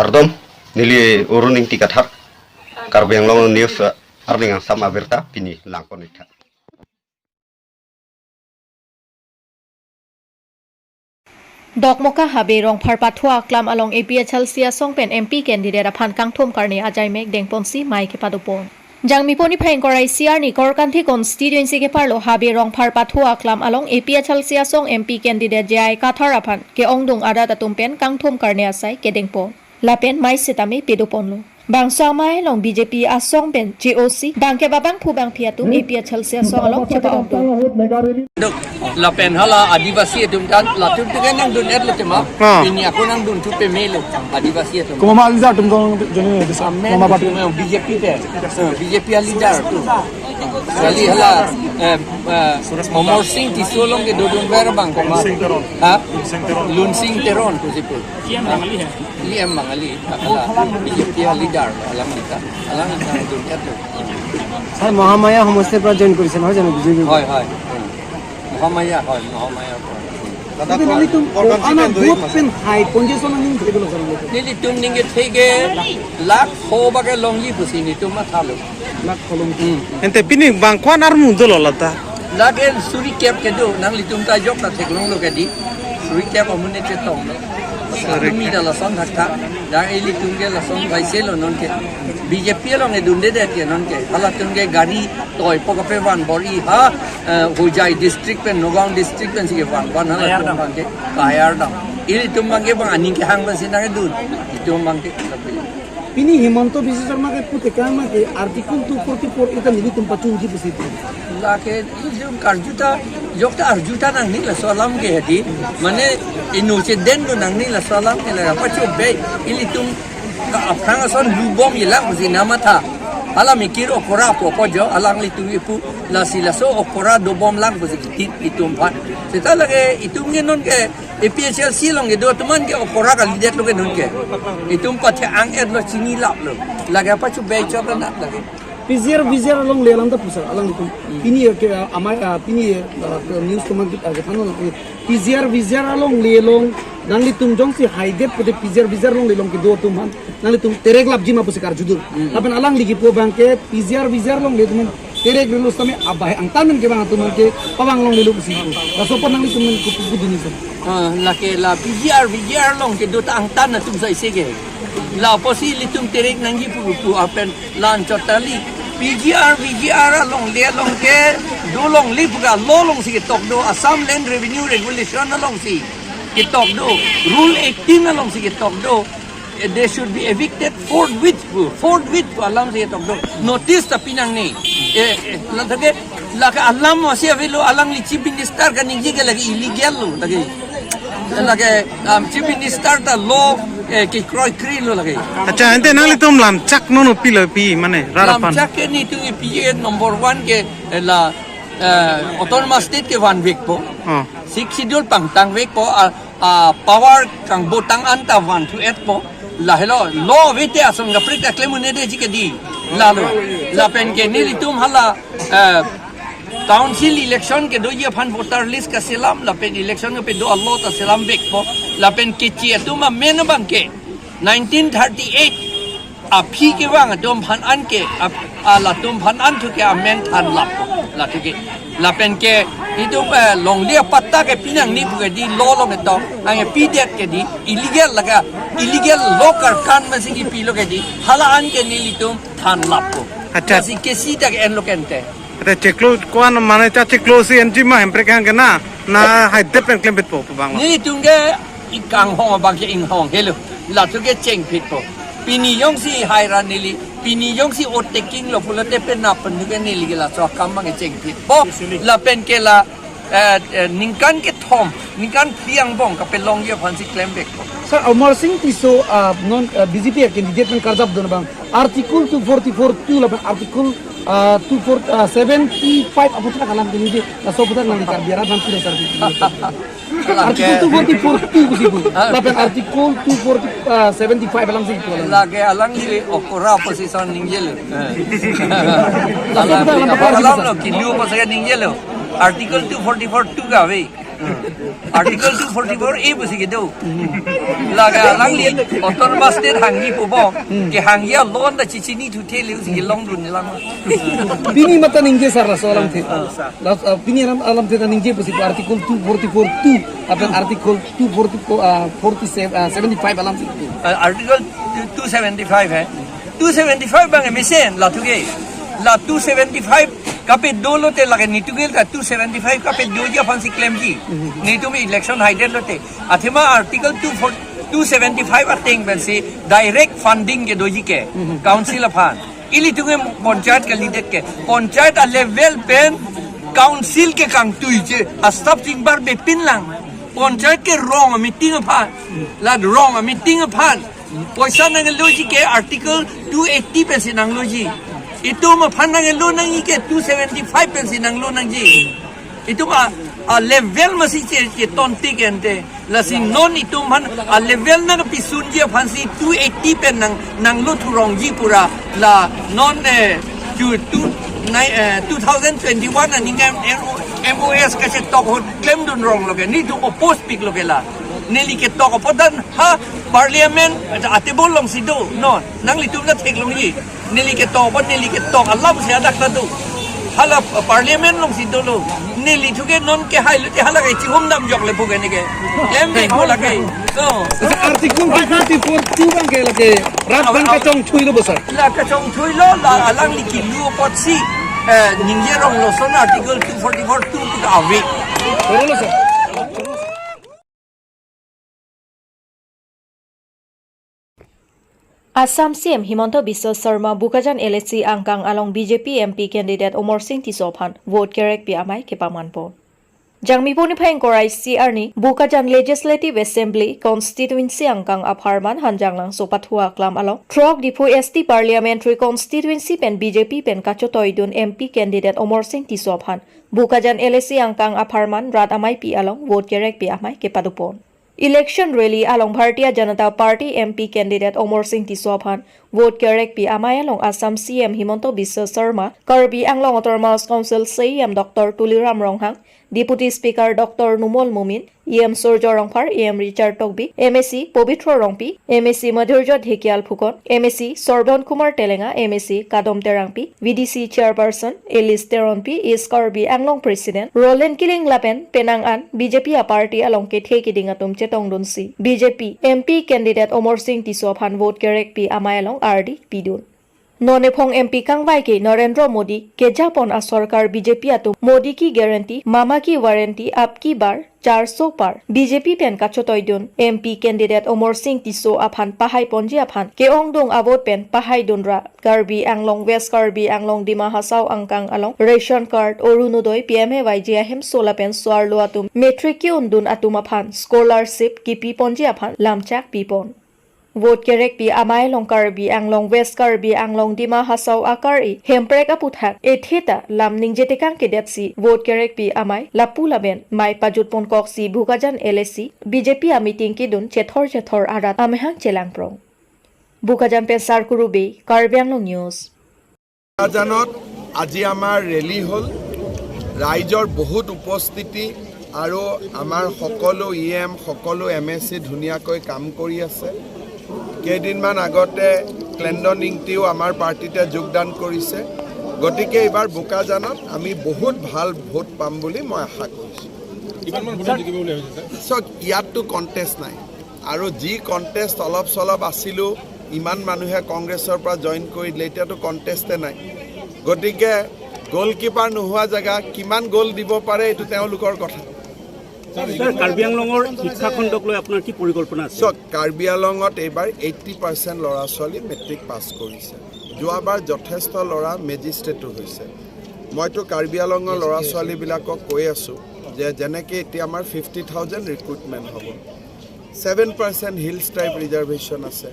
Kardom nili uruning tikathar Karbi Anglong news arning ang sama berta pini langkon ita. Dokmoka habe rong pharpathua klam along APHL sia songpen MP candidate aphan kangthom karne ajai mek dengponsi mai ke padupon jangmi poni phengkorai siar ni korkanthi constituency ke parlo habe rong pharpathua klam along APHL sia song MP candidate jai kathar aphan ke ongdung ada tatumpen kangthom karne asai ke dengpon lapen mai sitami peduponlo bangsa mai long BJP asong pen GOC bangke babang phubang phiatum APHL sia song along chepa ongdung lapen hala adivasi itu kan latum tu kan nang dun etlo cema ini aku nang dun tu pemelo adivasi itu como mal za tum dong jene desa mama batu BJP te BJP leader tu kali hala Omor Singh ti solong ke dodong berbang koma ha Lun Singh teron tu sipu liam mangali hala BJP leader alam kita dun etlo sai mohamaya homoste pra join korisen hoy jane BJP hoy Mahamaya hoy Mahamaya nili tum ninge thege lak hoba ke longji pusi ni tum mathalo lak kolong ente pini bang kwan ar mu dololata lagen suri kep ke do nang li tum ta jok na theklong lo ke di suri kep amunne che tong lo suri mi da la son thakta da eli tum ke la son vai selo non ke BJP lo nge dunde de ke non ke hala tum ke gari toy poka pe wan bori ha hojai district pe nogang district pe sige wan hala tum bang ke kayar da ili tum bang ke bang aning ke hang ba sin ke dun tum bang ke pini himanto biswa sharma ke pute kama ke article 244 eta nili tum pachun ji bisiti lake ilum karjuta jokta arjuta nang ni la salam ke hati mane inuche den do nang ni la salam ke la pachu be ili tum afranga son lubom ilang busi nama tha ala mikir okora pokojo alang li tum ipu la silaso okora do bom lang busi itum phat seta lage itum nge non ke APHL silong ke do teman ke okora ka lidet lo ke non ke itum pathe ang et lo chini lap lo lage pachu be chop na lage Pizzer along lelang ta pusar alang itu pini ke amai pini news to magi aga thano pizzer along lelong nang litum jong si haidep pute pizzer long lelong ke do tum han nang litum terek lab jima pusikar judur apan alang ligi po bangke pizzer long letum terek relus tame abai ang tamen ke bang tum ke pawang long lelu pusiku kasopon nang litum ku pudini so lake la pizzer long ke do ta ang tan na tum sai sege la posi litum terek nangi pu apen lan chotali VGR along le long ke do long lipuga lo long si tok do Assam Land Revenue Regulation along si tok do rule 18 along si tok do they should be evicted forthwith alam si tok do notice ta pinang ni la tage la ka alam mo si avelo alang li chief minister ka ningi ke lagi illegal lo lagi lagi chief minister ta law ke kroi kri lo lagi acha ente nang litum lam chak nono pilo pi mane rarapan lam chak ke ni tu PA number 1 ke la autonomous state ke one week po six schedule pang tang week po power kang botang anta 1 to 8 po la hello law vete asam ga prita claim ne de ji ke di la lo la pen ke ni litum hala council election ke do ye phan voter list ka selam la pen election ke do Allah ta selam bek po la pen ke chi atuma men bang ke 1938 phi ke wang dom phan an ke la tum phan an thu ke amen than lap la thu ke la pen ke itu long dia patta ke pinang ni ke di lo lo ke to ang pi det ke di illegal local kan masi ki pi lo ke di hala an ke ni litum than lap ko acha si ke si tak en lo kente ate cheklo kwan mane cha cheklo si enji ma empre kan na haide pen klem bet po bang ni tungge ikang hong bang ke ing hong hello la tu ke cheng pit po pini yong si hairan nili pini yong si oteking lo fulate pen na pen ke nili la so kam bang ke cheng pit po la pen ke la ningkan ke thom ningkan piang bong ka pelong ye phan si claim back po sir Omar Singh tiso non BJP candidate men karjab don bang article 244 tu la article 275 aputla kalam dini de la soputar nang kar biara ban pure sar article 244 tu kusibu la article 275 alam sing tu la ke alang ni okora position ningjelo alam lo kilu pa sa ningjelo article 244 tu ga we Article 244 A besi gitu. Laga lang li autonomous state hangi pubo ke hangi lon da cici ni tu tele usi long dun lang. Pini mata ningje sar la soalam the. Pini alam the ningje besi article 244 2 atau article 247 alam the. Article 275 है 275 bang mesen la tuge la 275 kapit dolo te lage nitugel ka 275 kapit doja fancy claim ji nitu me election hidden lote athema article 275 ating bensi direct funding ke doji ke council of fund ili tuge panchayat ke leader ke panchayat a level pen council ke kang tuije a stop ting bar be pin lang panchayat ke wrong meeting aphan la wrong meeting aphan poisa nang logi ke article 280 pensi nang logi itu mah pandang lo nang ike 275 pensi nang lo nang ji itu mah level masih ke tonti kente la si non itu man level nang pisun je fansi 280 pen nang lo turong ji pura la non 2021 ani MOS ka se tok claim dun wrong lo ke ni tu oppose pik lo ke la neli ke tok podan ha parliament ate bolong sido no nang litum na thek long yi neli ke tok Allah se adak ta tu hala parliament long sido lo neli thuke non ke hailo te hala ke chihum dam jok le puge ni ke lem be hola ke so article 244 2 bang ke lage rat bang ka chong thui lo bosar la ka chong thui lo la alang li ki lu pot si ningje rong lo son article 244 2 ku awe Bolo sir Assam CM Himanta Biswa Sarma Bukajan LSC Angkang along BJP MP candidate Omar Singh Tisophan vote kerek pi amai ke pamanpo. Jangmi poni phang korai CR ni Bukajan Legislative Assembly constituency Angkang apharman hanjanglang sopathua klam along Trok Dipo ST Parliamentary constituency pen BJP pen kachotoidun MP candidate Omar Singh Tisophan Bukajan LSC Angkang apharman rat amai pi along vote kerek pi amai ke padupon. Election rally along Bharatiya Janata Party MP candidate Omar Singh Tisophan vote kerek pi amai along Assam CM Himanta Biswa Sarma Karbi Anglong Autonomous Council CM Dr. Tuliram Ronghang Deputy Speaker Dr. Numol Mumin EM Surjo Rongphar EM Richard Togbi MSc Povitro Rongpi MSc Madhurjo Dhekial Phukon MSc Sorbon Kumar Telenga MSc Kadom Terangpi VDC Chairperson Elis Teronpi is Karbi Anglong President Roland Kiling Lapen Penang An BJP Party along ke Thekiding atum Chetong Dunsi BJP MP candidate Omar Singh Tisophan vote kerek pi amai along RD Pidun Nonepong MP Kangwai ke Narendra Modi ke Japon a सरकार BJP आतो मोदी की guarantee मामा की warranty आपकी बार 400 पार BJP पेन काचोतोइदुन MP कैंडिडेट ओमर सिंह तिसो आफान पाहाई पंजी आफान के ओंगदों आवोट पेन पाहाई दुनरा कार्बी आंगलोंग वेस्ट कार्बी आंगलोंग डिमा हासाव अंकांग आलोंग रेशन कार्ड अरुणोदय PMAY जेहेम सोला पेन स्वारलो आतुम मेट्रिक की उन्दुन आतुम आफान स्कॉलरशिप की पी पंजी आफान लामचाक पीपन vote kerek pi amai long Karbi Anglong West Karbi Anglong Dima Hasaw Akari hemprek aputhak etheta lam ningjete kang kedepsi vote kerek pi amai lapu laben mai pajut pon koksi Bukajan LSC BJP a meeting kidun chethor arat amehang chelang prong Bukajan pesar kurube Karbi Anglong News Bukajanot আজি আমাৰ rally হল ৰাইজৰ বহুত উপস্থিতি আৰু আমাৰ সকলো EM সকলো MSC ধুনিয়াকৈ কাম কৰি আছে কেইদিনমান আগতে ক্লেণ্ডন ইংটিও আমাৰ পাৰ্টিতে যোগদান কৰিছে গতিকে এবাৰ বুকাজানত আমি বহুত ভাল ভোট পাম বুলি মই আশা কৰিছোঁ কিমানমান ভোট জিকিব বুলি ভাবিছে স্যাৰ ইয়াতটো কন্টেস্ট নাই আৰু যি কন্টেস্ট অলপ সলপ আছিল ইমান মানুহে কংগ্ৰেছৰ পৰা জয়েন কৰি দিলে এতিয়াতো কন্টেষ্টে নাই গতিকে গোলকিপাৰ নোহোৱা জায়গা কিমান গোল দিব পাৰে এটো তেওঁলোকৰ কথা কাৰ্বি আংলঙৰ শিক্ষা খণ্ডক লৈ আপোনাৰ কি পৰিকল্পনা আছে কাৰ্বি আংলঙত এবাৰ 80% ল'ৰা ছোৱালী মেট্ৰিক পাছ কৰিছে যোৱাবাৰ যথেষ্ট ল'ৰা মেজিষ্ট্ৰেটো হৈছে মইতো কাৰ্বি আংলঙৰ ল'ৰা ছোৱালীবিলাকক কৈ আছো যে যেনেকৈ এতিয়া আমাৰ 50,000 ৰিক্ৰুটমেণ্ট হ'ব 7% হিলছ ট্ৰাইব ৰিজাৰ্ভেশ্যন আছে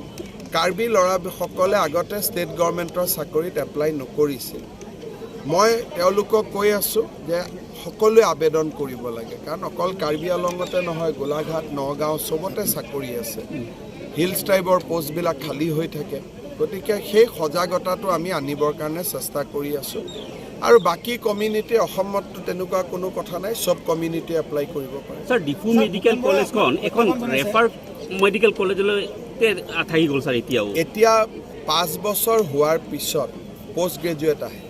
কাৰ্বি ল'ৰাসকলে আগতে ষ্টেট গভৰ্ণমেণ্টৰ চাকৰিত এপ্লাই নকৰিছিল মই তেওঁলোকক কৈ আছো যে সকলোৱে আবেদন কৰিব লাগে কাৰণ অকল কাৰ্বি আংলঙতে নহয় গোলাঘাট নগাঁও সবতে চাকৰি আছে হিলছ ট্ৰাইবৰ পোষ্টবিলাক খালী হৈ থাকে গতিকে সেই সজাগতাটো আমি আনিবৰ কাৰণে চেষ্টা কৰি আছো আৰু বাকী কমিউনিটি অসমততো তেনেকুৱা কোনো কথা নাই সব কমিউনিটি এপ্লাই কৰিব পাৰে স্যাৰ ডিফু মেডিকেল কলেজখন এখন ৰেফাৰ মেডিকেল কলেজলৈ থাকি গ'ল স্যাৰ এতিয়াও এতিয়া 5 বছৰ হোৱাৰ পিছত পোষ্ট গ্ৰেজুৱেট আহে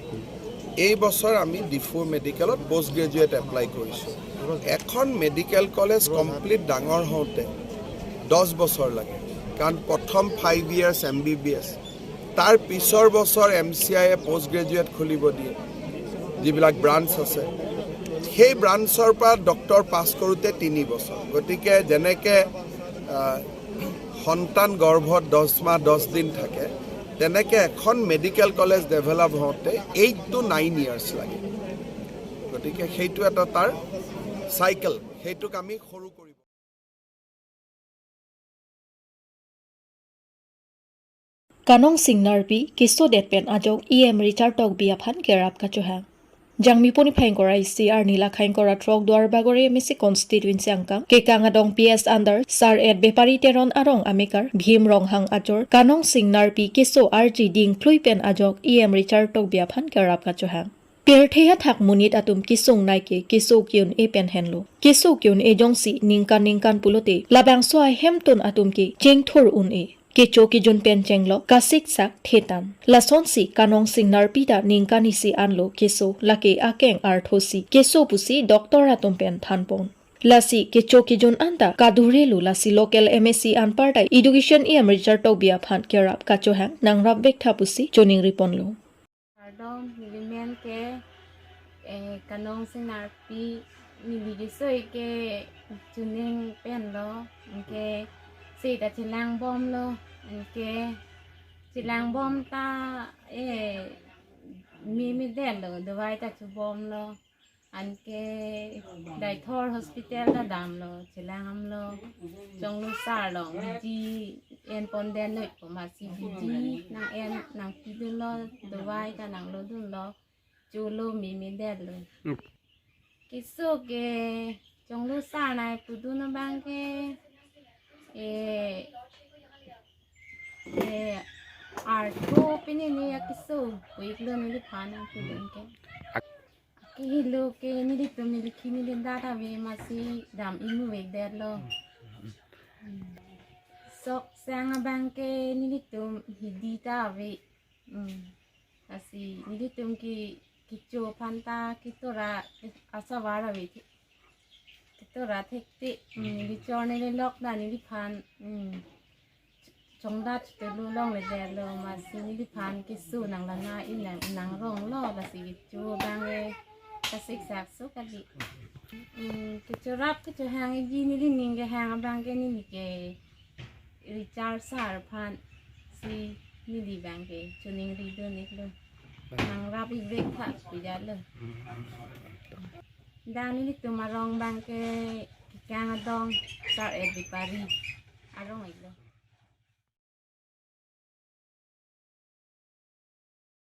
এই বছৰ আমি ডিফু মেডিকেলত পোষ্ট গ্ৰেজুৱেট এপ্লাই কৰিছোঁ এখন মেডিকেল কলেজ কমপ্লিট ডাঙৰ হওঁতে 10 বছৰ লাগে কাৰণ প্ৰথম 5 ইয়াৰ্ছ MBBS তাৰ পিছৰ বছৰ MCI পোষ্ট গ্ৰেজুৱেট খুলিব দিয়ে যিবিলাক ব্ৰাঞ্চ আছে সেই ব্ৰাঞ্চৰ পৰা ডক্টৰ পাছ কৰোঁতে 3 বছৰ গতিকে যেনেকৈ সন্তান গৰ্ভত 10 মাহ 10 দিন থাকে তেনেকৈ এখন মেডিকেল কলেজ ডেভেলপ হওঁতে 8 to 9 years লাগে গতিকে সেইটো এটা তাৰ চাইকেল সেইটোক আমি সৰু কৰিব Kanong Singnarpi kiso detpen ajok EM Richard Tok biaphan kerap kachuha. Jangmi poni phain korai CR nila khain kora trok duar bagore misi constituency angkang ke kangadong PS under sar et bepari teron arong amikar bhim ronghang ajor Kanong Singnarpi kiso RG ding pluipen ajok EM Richard Tok biaphan kerap kachuha. Pertheha thak munit atum kisung naike kiso kyun e pen henlo kiso kyun e jongsi ningkan pulote labang soai hemton atum ki jengthor un e Kecho ki jun pen chenglo kasik sak thetan lason si Kanong Singnarpi da ningkani si anlo keso lake akeng arthosi keso pusi doctor atum pen thanpon lasi kecho ki jun anda kadurelu lasi local MSc anpartai education EM Richard Tok bia phan kerap kachohang nangrap bektha pusi choning riponlo Pardon, milimen ke Kanong Singnarpi miligisoi ke tuning pen lo ke si ta chilang bom lo ke chilang bom ta mi den lo dawai ta chu bom lo an ke dai thor hospital ta dam lo chilang am lo jong lu sa lo ji en pon den lo ko ma si ji nang en nang ki du lo dawai ta nang lo dun lo chu lo mi den lo kiso ke jong lu sa nai pu du na bang ke arto pinini akiso wiglo nili phana pudun ke kihilo ke nili tumili kinili data we masi dam imu weg derlo sok sanga bangke nili tum hidita we asi nili tum ki kicho phanta kitora asawara we kitora thekti nili chorne le lok da nili phan chong dat te lu long le der lo ma si ni phan ki su nang la na in nang rong lo la si chu bang le ka sik sak su ka di ki chu rap ki chu hang ji ni li ning ge hang bang ke ni ke Richard sar phan si ni di bang ke chu ning ri do ni lo nang rap i vek tha pi ja lo dan ni tu ma rong bang ke kang dong sar e di pari arong i lo